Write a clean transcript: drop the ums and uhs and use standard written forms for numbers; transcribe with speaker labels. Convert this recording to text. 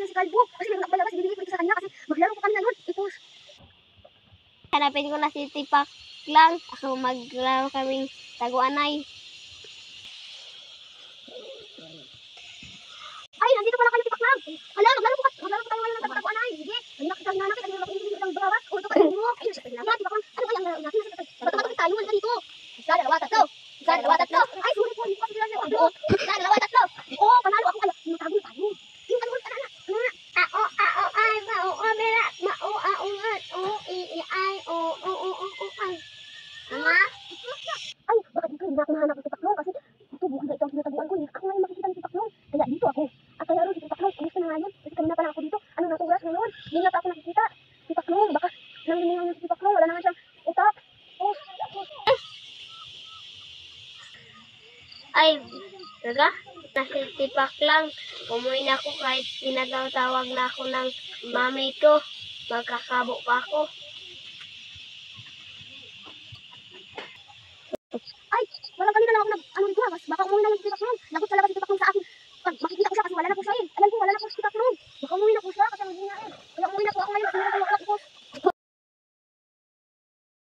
Speaker 1: yan si Kalbo. Kasi meron ako palabas, bibigay ko ito sa kanya kasi maglaro po kami ngayon. Ipos.
Speaker 2: Hanapin ko na si Tipak lang. Ako maglaro kaming taguanay.
Speaker 1: Ay, nandito pala kayo, Tipak lang. Hala, maglaro po tayo ngayon ng taguan-taguanay. Sige, kanina kita hinanap, kanina ako hindi ng bawas. O, ito pa mo. Ayun, siya kailangan, Tipak lang. Ano kaya ang laro natin? Matapagod tayo, halika dito. Isa, dalawa, tatlo. Isa, dalawa, tatlo. Ay, sorry po, hindi ko kasi lang yung ano. Isa, dalawa, tatlo. Oo, panalo ako. Ala, matago na tayo. Yung tanong ulit, ano.
Speaker 2: Ao, ao, ay, mao, abera, mao, ao, o, ay, o, ay. Ama?
Speaker 1: Ay, baka dito hindi na ako nahanap ng Tipak lang kasi ito buhay na ito ang tinataguan ko. Hindi ako ngayon makikita ng Tipak lang. Kaya dito ako. At kaya rin si Tipak lang, umus na nga yun. Kasi kanina pa lang ako dito. Ano nang oras ngayon? Hindi na pa ako nakikita. Tipak lang, baka nanginingaw yung si Tipak lang. Wala na nga siyang utak. Oh,
Speaker 2: Ay, talaga? Nasitipak lang. Umuwi na ako kahit tinatawag na ako ng mami ko. Magkakabo pa ako.